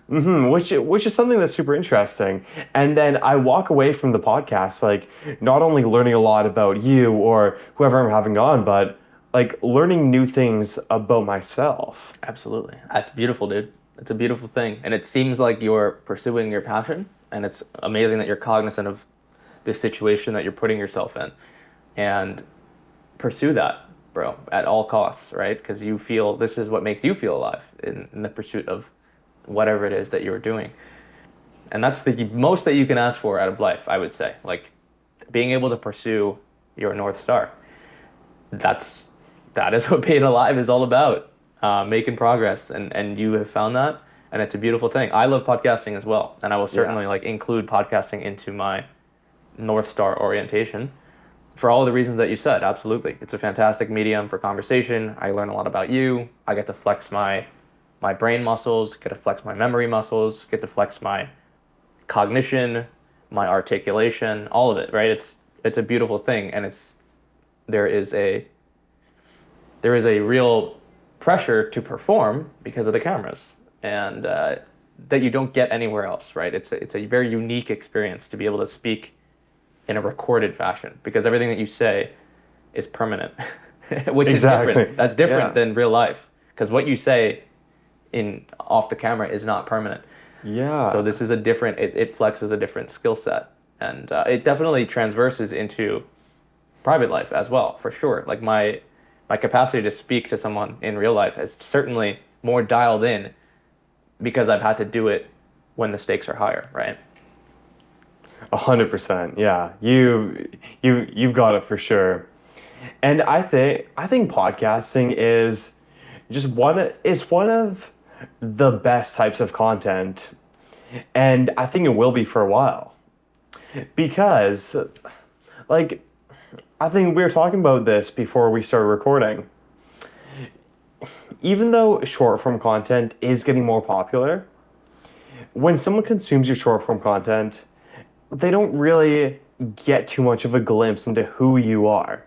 S2: Which is something that's super interesting. And then I walk away from the podcast like not only learning a lot about you or whoever I'm having on, but like learning new things about myself.
S1: Absolutely. That's beautiful, dude. It's a beautiful thing. And it seems like you're pursuing your passion, and it's amazing that you're cognizant of this situation that you're putting yourself in. And pursue that, bro, at all costs, right? Because you feel this is what makes you feel alive in the pursuit of whatever it is that you're doing. And that's the most that you can ask for out of life, I would say. Like being able to pursue your North Star. That is what being alive is all about. Making progress. And you have found that. And it's a beautiful thing. I love podcasting as well. And I will certainly
S2: Yeah.
S1: like include podcasting into my North Star orientation for all the reasons that you said. Absolutely. It's a fantastic medium for conversation. I learn a lot about you. I get to flex my brain muscles, get to flex my memory muscles, get to flex my cognition, my articulation, all of it, right? It's a beautiful thing, and there is a real pressure to perform because of the cameras, and that you don't get anywhere else, right? It's a very unique experience to be able to speak in a recorded fashion, because everything that you say is permanent, which
S2: Exactly.
S1: is different. That's different
S2: Yeah.
S1: than real life, because what you say in off the camera is not permanent. So
S2: Yeah.
S1: this is it flexes a different skill set, and it definitely transverses into private life as well, for sure. Like my capacity to speak to someone in real life is certainly more dialed in because I've had to do it when the stakes are higher, right?
S2: 100%. Yeah. You've got it for sure. And I think podcasting is just one of the best types of content, and I think it will be for a while. Because like I think we were talking about this before we started recording. Even though short form content is getting more popular, when someone consumes your short form content, they don't really get too much of a glimpse into who you are.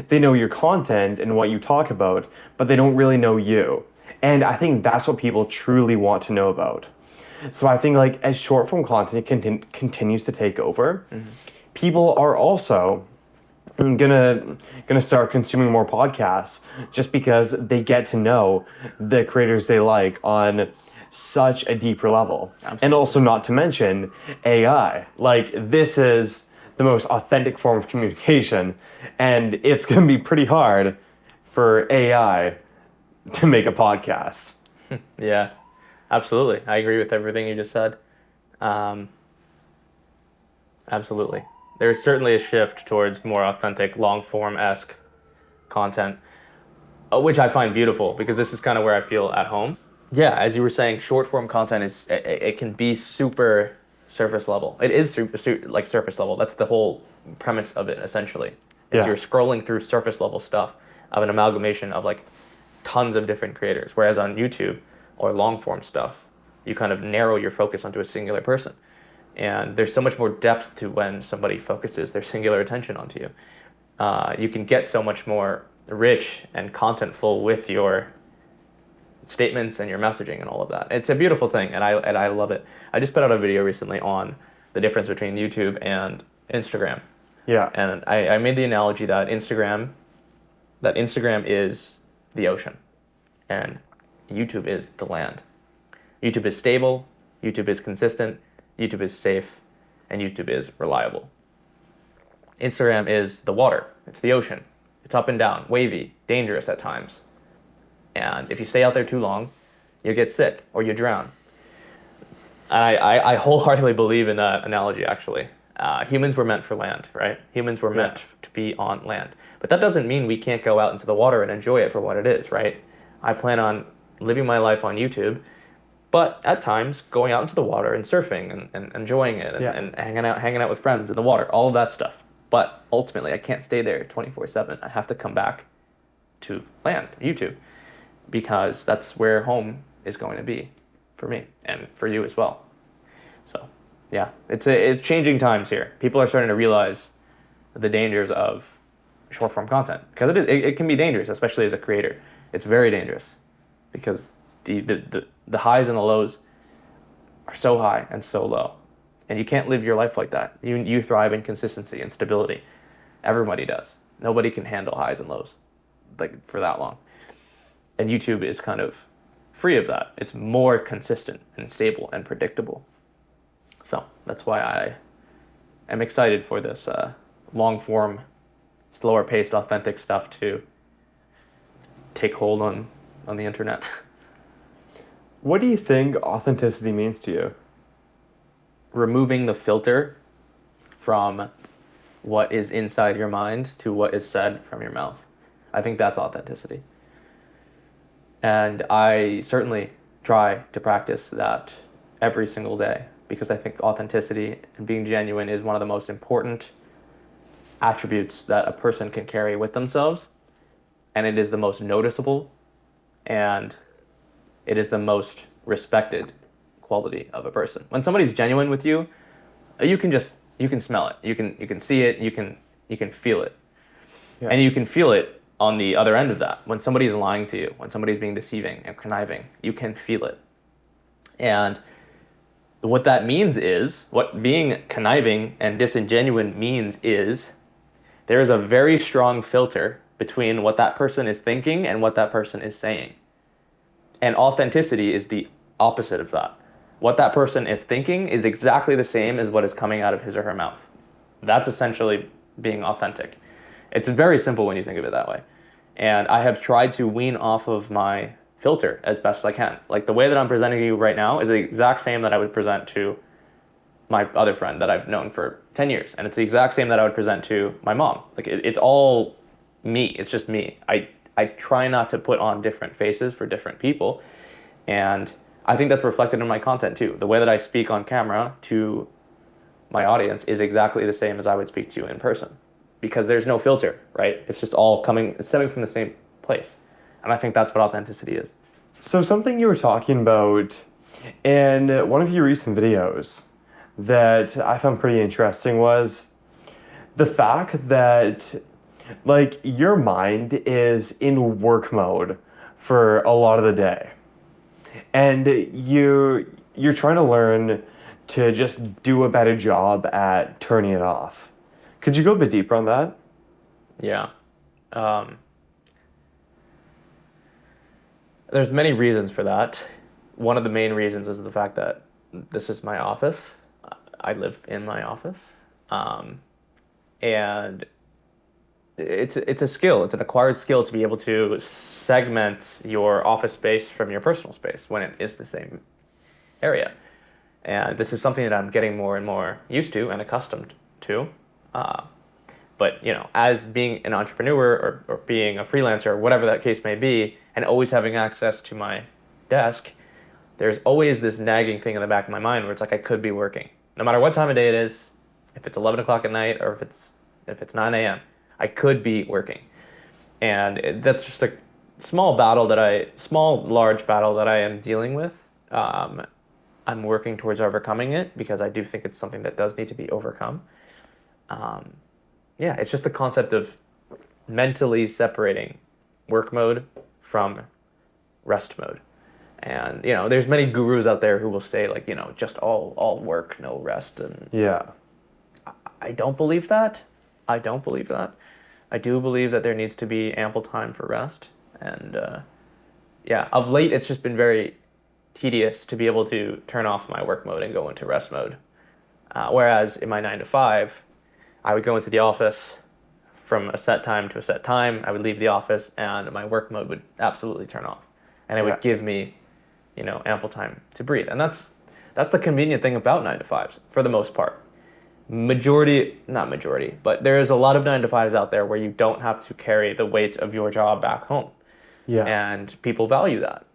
S2: They know your content and what you talk about, but they don't really know you. And I think that's what people truly want to know about. So I think like as short form content continues to take over, people are also gonna start consuming more podcasts just because they get to know the creators they like on such a deeper level.
S1: Absolutely.
S2: And also not to mention AI. Like this is the most authentic form of communication, and it's gonna be pretty hard for AI to make a podcast.
S1: Yeah, absolutely. I agree with everything you just said. Um, absolutely. There's certainly a shift towards more authentic, long-form-esque content, which I find beautiful because this is kind of where I feel at home. Yeah, as you were saying, short-form content it can be super surface level. It is like surface level. That's the whole premise of it, essentially. Is
S2: Yeah.
S1: you're scrolling through surface level stuff of an amalgamation of like tons of different creators. Whereas on YouTube or long form stuff, you kind of narrow your focus onto a singular person. And there's so much more depth to when somebody focuses their singular attention onto you. You can get so much more rich and contentful with your statements and your messaging and all of that. It's a beautiful thing, and I love it. I just put out a video recently on the difference between YouTube and Instagram.
S2: Yeah.
S1: And I made the analogy that Instagram is the ocean and YouTube is the land. YouTube is stable, YouTube is consistent, YouTube is safe, and YouTube is reliable. Instagram is the water, it's the ocean. It's up and down, wavy, dangerous at times. And if you stay out there too long, you get sick or you drown. And I wholeheartedly believe in that analogy, actually. Humans were meant for land, right? Humans were meant to be on land. But that doesn't mean we can't go out into the water and enjoy it for what it is, right? I plan on living my life on YouTube, but at times going out into the water and surfing and enjoying it and hanging out with friends in the water, all of that stuff. But ultimately, I can't stay there 24/7. I have to come back to land, YouTube, because that's where home is going to be for me and for you as well. So, yeah, it's changing times here. People are starting to realize the dangers of short form content because it can be dangerous, especially as a creator. It's very dangerous because the highs and the lows are so high and so low, and you can't live your life like that. You thrive in consistency and stability. Everybody does. Nobody can handle highs and lows like for that long. And YouTube is kind of free of that. It's more consistent and stable and predictable. So that's why I am excited for this long form, slower paced, authentic stuff to take hold on the internet.
S2: What do you think authenticity means to you?
S1: Removing the filter from what is inside your mind to what is said from your mouth. I think that's authenticity. And I certainly try to practice that every single day, because I think authenticity and being genuine is one of the most important attributes that a person can carry with themselves, and it is the most noticeable, and it is the most respected quality of a person. When somebody's genuine with you, you can smell it, you can see it, you can feel it. Yeah. And you can feel it on the other end of that. When somebody's lying to you, when somebody's being deceiving and conniving, you can feel it. And what that means is, what being conniving and disingenuine means is, there is a very strong filter between what that person is thinking and what that person is saying. And authenticity is the opposite of that. What that person is thinking is exactly the same as what is coming out of his or her mouth. That's essentially being authentic. It's very simple when you think of it that way. And I have tried to wean off of my filter as best as I can. Like, the way that I'm presenting to you right now is the exact same that I would present to my other friend that I've known for 10 years. And it's the exact same that I would present to my mom. Like, it's all me. It's just me. I try not to put on different faces for different people. And I think that's reflected in my content too. The way that I speak on camera to my audience is exactly the same as I would speak to you in person, because there's no filter, right? It's just all stemming from the same place. And I think that's what authenticity is.
S2: So something you were talking about in one of your recent videos that I found pretty interesting was the fact that, like, your mind is in work mode for a lot of the day. And you're trying to learn to just do a better job at turning it off. Could you go a bit deeper on that?
S1: Yeah. There's many reasons for that. One of the main reasons is the fact that this is my office. I live in my office. And it's a skill. It's an acquired skill to be able to segment your office space from your personal space when it is the same area. And this is something that I'm getting more and more used to and accustomed to. But, as being an entrepreneur or being a freelancer, or whatever that case may be, and always having access to my desk, there's always this nagging thing in the back of my mind where it's like, I could be working. No matter what time of day it is, if it's 11 o'clock at night or if it's 9 a.m., I could be working. And that's just a large battle that I am dealing with. I'm working towards overcoming it, because I do think it's something that does need to be overcome. It's just the concept of mentally separating work mode from rest mode. And, there's many gurus out there who will say, like, just all work, no rest. And
S2: yeah,
S1: I don't believe that. I do believe that there needs to be ample time for rest. And of late, it's just been very tedious to be able to turn off my work mode and go into rest mode. Whereas in my 9 to 5, I would go into the office from a set time to a set time. I would leave the office and my work mode would absolutely turn off. And it would give me, ample time to breathe. And that's the convenient thing about 9 to 5s for the most part. Not majority, but there is a lot of 9 to 5s out there where you don't have to carry the weight of your job back home. Yeah. And people value that.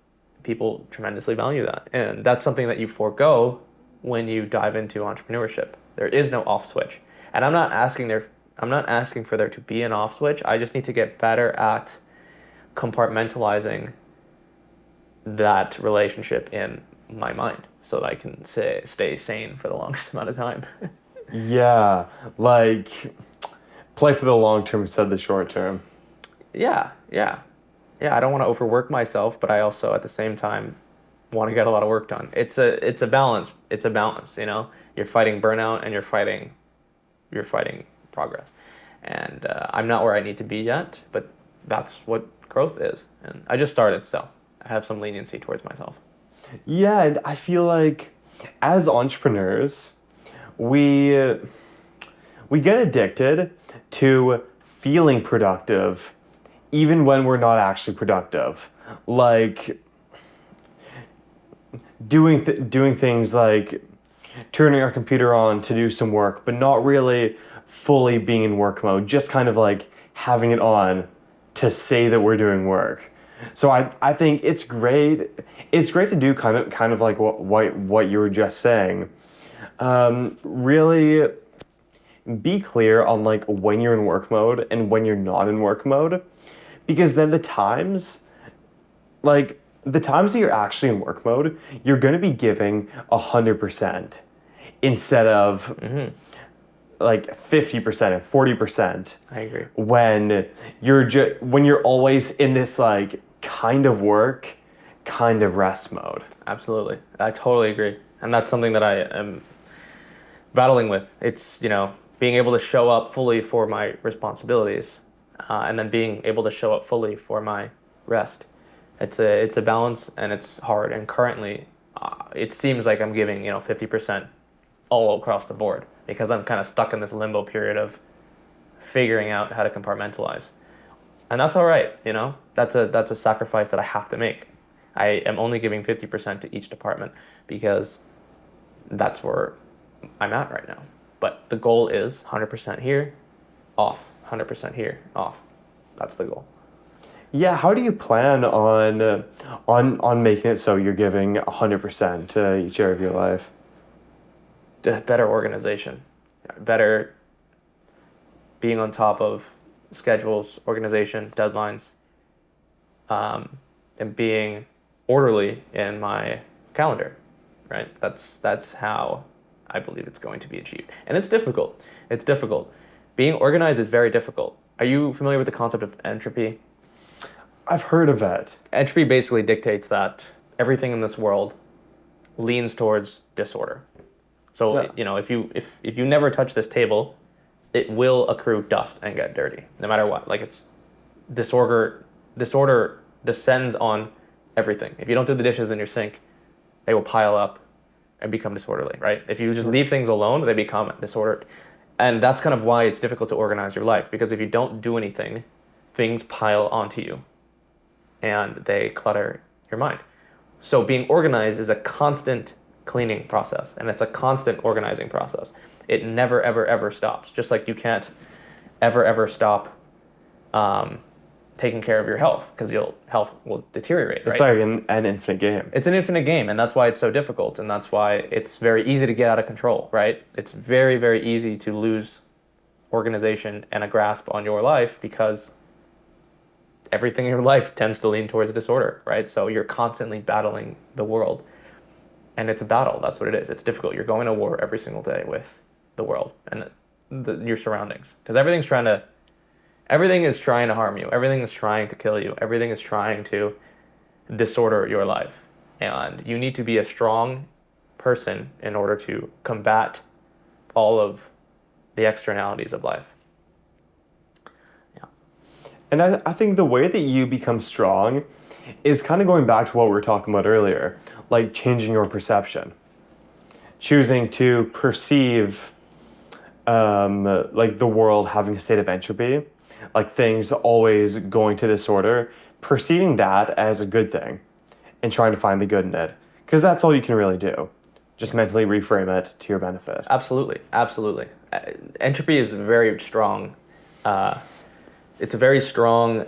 S1: People tremendously value that. And that's something that you forego when you dive into entrepreneurship. There is no off switch. And I'm not asking for there to be an off switch. I just need to get better at compartmentalizing that relationship in my mind so that I can stay sane for the longest amount of time.
S2: Yeah, like, play for the long term instead of the short term.
S1: Yeah, I don't want to overwork myself, but I also, at the same time, want to get a lot of work done. It's a balance. You're fighting burnout and you're fighting progress. And I'm not where I need to be yet, but that's what growth is. And I just started, so I have some leniency towards myself.
S2: Yeah, and I feel like as entrepreneurs, we get addicted to feeling productive even when we're not actually productive. Like doing things like turning our computer on to do some work, but not really fully being in work mode, just kind of like having it on to say that we're doing work. So I think it's great. It's great to do kind of like what you were just saying. Really be clear on like when you're in work mode and when you're not in work mode, because then the times that you're actually in work mode, you're going to be giving 100% instead of like 50% and 40%.
S1: I agree.
S2: When when you're always in this like kind of work, kind of rest mode.
S1: Absolutely. I totally agree. And that's something that I am battling with. It's, being able to show up fully for my responsibilities, and then being able to show up fully for my rest. It's a balance, and it's hard. And currently, it seems like I'm giving 50% all across the board because I'm kind of stuck in this limbo period of figuring out how to compartmentalize, and that's all right. That's a sacrifice that I have to make. I am only giving 50% to each department because that's where I'm at right now. But the goal is 100% here, off. 100% here, off. That's the goal.
S2: Yeah, how do you plan on making it so you're giving 100% to each area of your life?
S1: Better organization, better being on top of schedules, organization, deadlines, and being orderly in my calendar, right? That's how I believe it's going to be achieved. And it's difficult. It's difficult. Being organized is very difficult. Are you familiar with the concept of entropy?
S2: I've heard of it.
S1: Entropy basically dictates that everything in this world leans towards disorder. So,
S2: Yeah.
S1: if you never touch this table, it will accrue dust and get dirty, no matter what. Like it's disorder descends on everything. If you don't do the dishes in your sink, they will pile up and become disorderly, right? If you just leave things alone, they become disordered. And that's kind of why it's difficult to organize your life, because if you don't do anything, things pile onto you and they clutter your mind. So being organized is a constant cleaning process, and it's a constant organizing process. It never, ever, ever stops. Just like you can't ever, ever stop taking care of your health, because your health will deteriorate, right?
S2: It's like an infinite game.
S1: It's an infinite game, and that's why it's so difficult, and that's why it's very easy to get out of control, right? It's very, very easy to lose organization and a grasp on your life, because everything in your life tends to lean towards disorder, right? So you're constantly battling the world, and it's a battle. That's what it is. It's difficult. You're going to war every single day with the world and your surroundings, because everything is trying to harm you. Everything is trying to kill you. Everything is trying to disorder your life. And you need to be a strong person in order to combat all of the externalities of life. Yeah.
S2: And I think the way that you become strong is kind of going back to what we were talking about earlier, like changing your perception. Choosing to perceive like the world having a state of entropy, like things always going to disorder, perceiving that as a good thing and trying to find the good in it. Because that's all you can really do. Just mentally reframe it to your benefit.
S1: Absolutely. Absolutely. Entropy is very strong. It's a very strong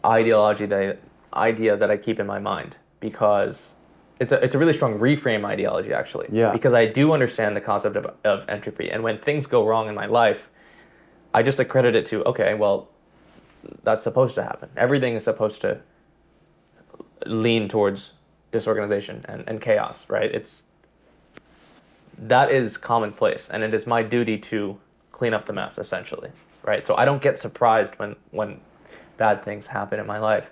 S1: idea that I keep in my mind, because it's a really strong reframe ideology, actually.
S2: Yeah.
S1: Because I do understand the concept of entropy. And when things go wrong in my life, I just accredit it to, okay, well, that's supposed to happen. Everything is supposed to lean towards disorganization and chaos, right? That is commonplace, and it is my duty to clean up the mess, essentially, right? So I don't get surprised when bad things happen in my life.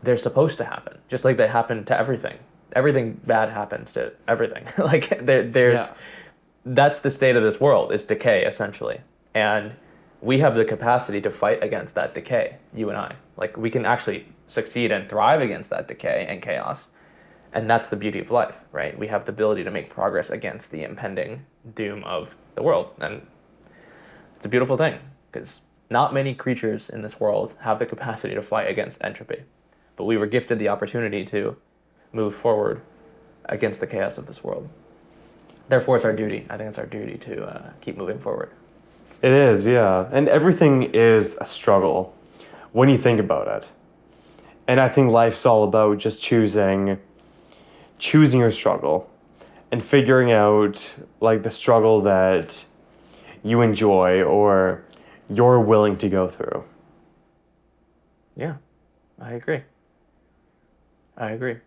S1: They're supposed to happen, just like they happen to everything. Everything bad happens to everything. Like that's the state of this world, is decay, essentially. And we have the capacity to fight against that decay, you and I. Like, we can actually succeed and thrive against that decay and chaos. And that's the beauty of life, right? We have the ability to make progress against the impending doom of the world. And it's a beautiful thing, because not many creatures in this world have the capacity to fight against entropy. But we were gifted the opportunity to move forward against the chaos of this world. Therefore, it's our duty. I think it's our duty to keep moving forward.
S2: It is, yeah. And everything is a struggle when you think about it. And I think life's all about just choosing your struggle and figuring out like the struggle that you enjoy or you're willing to go through.
S1: Yeah, I agree.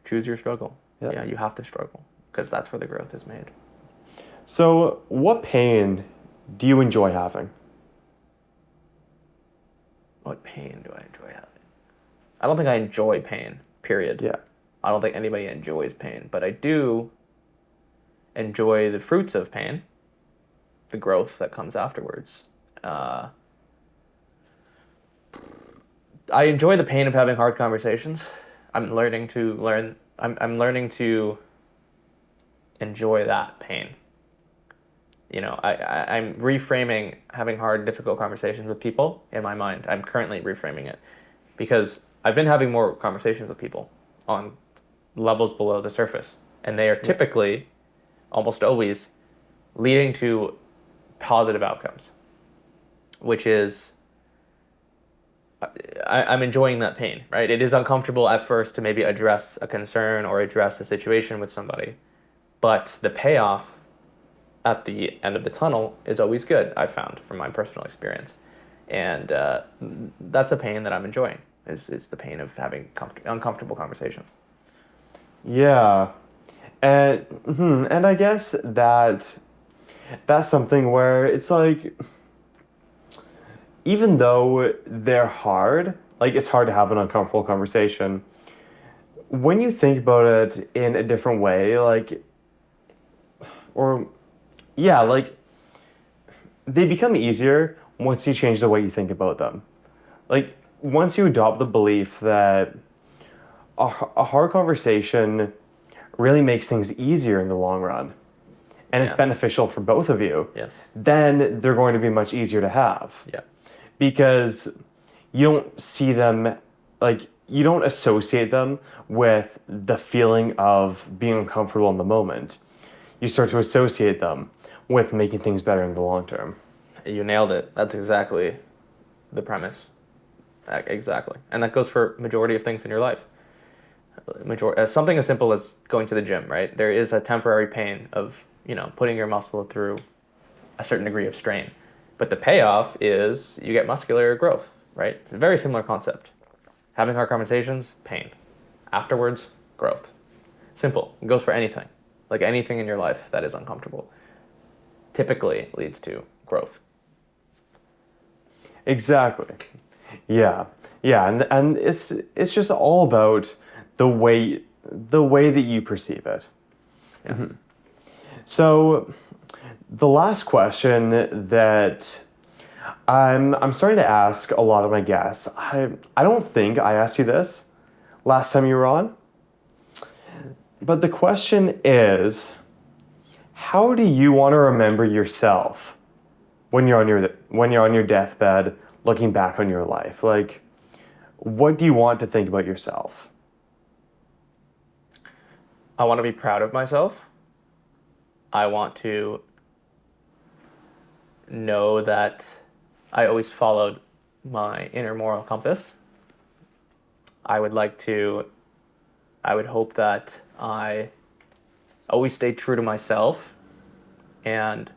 S1: Choose your struggle.
S2: Yeah.
S1: Yeah, you have to struggle because that's where the growth is made.
S2: So, what pain do you enjoy having?
S1: What pain do I enjoy having? I don't think I enjoy pain, period.
S2: Yeah.
S1: I don't think anybody enjoys pain, but I do enjoy the fruits of pain, the growth that comes afterwards. I enjoy the pain of having hard conversations. I'm learning to enjoy that pain. I'm reframing having hard, difficult conversations with people in my mind. I'm currently reframing it because I've been having more conversations with people on levels below the surface, and they are typically, almost always, leading to positive outcomes, which is I'm enjoying that pain, right? It is uncomfortable at first to maybe address a concern or address a situation with somebody, but the payoff at the end of the tunnel is always good, I've found from my personal experience. And that's a pain that I'm enjoying, is the pain of having uncomfortable conversations.
S2: Yeah. And I guess that's something where it's like, even though they're hard, like it's hard to have an uncomfortable conversation, when you think about it in a different way, like, or, yeah, like, they become easier once you change the way you think about them. Like, once you adopt the belief that a hard conversation really makes things easier in the long run, and it's beneficial for both of you,
S1: Yes.
S2: then they're going to be much easier to have.
S1: Yeah.
S2: Because you don't see them, like, you don't associate them with the feeling of being uncomfortable in the moment. You start to associate them with making things better in the long term.
S1: You nailed it. That's exactly the premise. Exactly. And that goes for majority of things in your life. Something as simple as going to the gym, right? There is a temporary pain of, putting your muscle through a certain degree of strain. But the payoff is you get muscular growth, right? It's a very similar concept. Having hard conversations, pain. Afterwards, growth. Simple. It goes for anything. Like anything in your life that is uncomfortable typically leads to growth.
S2: Exactly. Yeah. Yeah, and it's just all about the way that you perceive it.
S1: Yes.
S2: Mm-hmm. So the last question that I'm starting to ask a lot of my guests. I don't think I asked you this last time you were on. But the question is, how do you want to remember yourself when you're on your deathbed looking back on your life? Like, what do you want to think about yourself?
S1: I want to be proud of myself. I want to know that I always followed my inner moral compass. I would hope that I always stayed true to myself and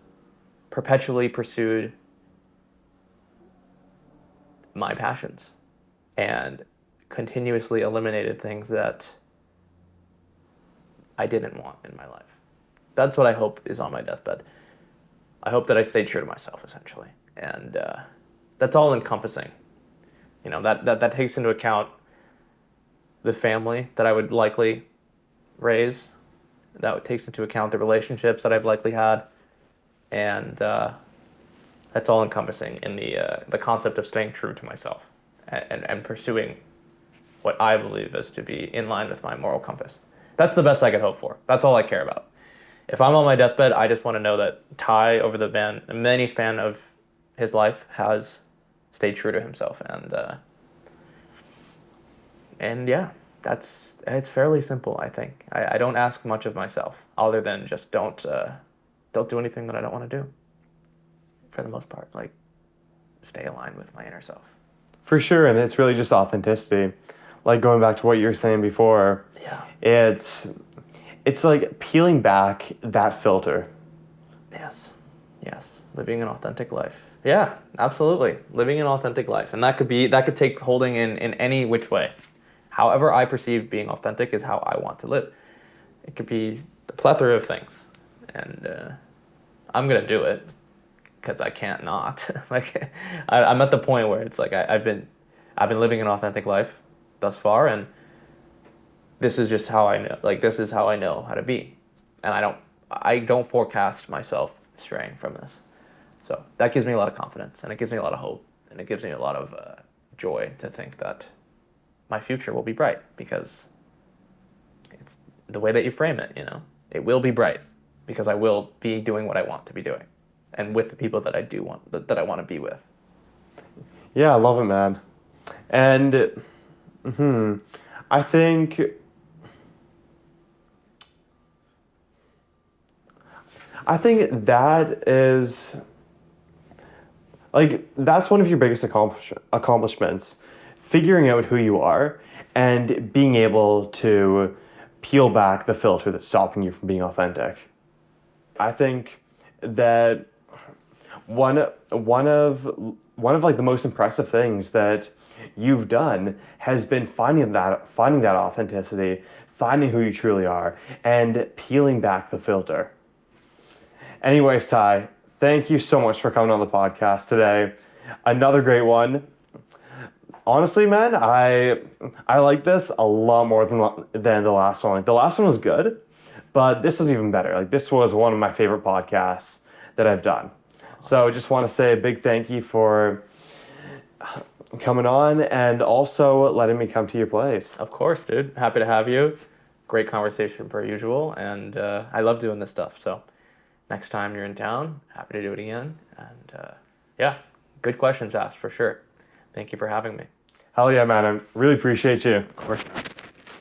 S1: perpetually pursued my passions and continuously eliminated things that I didn't want in my life. That's what I hope is on my deathbed. I hope that I stayed true to myself, essentially. And that's all encompassing. That takes into account the family that I would likely raise. That takes into account the relationships that I've likely had. And that's all encompassing in the concept of staying true to myself and pursuing what I believe is to be in line with my moral compass. That's the best I could hope for. That's all I care about. If I'm on my deathbed, I just want to know that Ty, over the many span of his life, has stayed true to himself. And yeah, it's fairly simple, I think. I don't ask much of myself, other than just don't do anything that I don't want to do. For the most part, like, stay aligned with my inner self.
S2: For sure, and it's really just authenticity. like going back to what you were saying before,
S1: Yeah.
S2: it's like peeling back that filter.
S1: Yes. Yes. Living an authentic life. Yeah, absolutely. Living an authentic life. And that could take holding in any which way. However I perceive being authentic is how I want to live. It could be a plethora of things. And I'm going to do it because I can't not. Like I'm at the point where it's like I've been living an authentic life thus far, and this is just how I know. Like this is how I know how to be, and I don't forecast myself straying from this. So that gives me a lot of confidence, and it gives me a lot of hope, and it gives me a lot of joy to think that my future will be bright, because it's the way that you frame it. It will be bright because I will be doing what I want to be doing, and with the people that I want to be with.
S2: Yeah, I love it, man. And I think that is like that's one of your biggest accomplishments, figuring out who you are and being able to peel back the filter that's stopping you from being authentic. I think that one of like the most impressive things that you've done has been finding that authenticity, finding who you truly are, and peeling back the filter. Anyways, Ty, thank you so much for coming on the podcast today. Another great one. Honestly, man, I like this a lot more than the last one. Like, the last one was good, but this was even better. Like, this was one of my favorite podcasts that I've done. So just want to say a big thank you for coming on and also letting me come to your place.
S1: Of course, dude. Happy to have you. Great conversation per usual, and I love doing this stuff. So next time you're in town, happy to do it again. And yeah, good questions asked for sure. Thank you for having me.
S2: Hell yeah, man. I really appreciate you.
S1: Of course.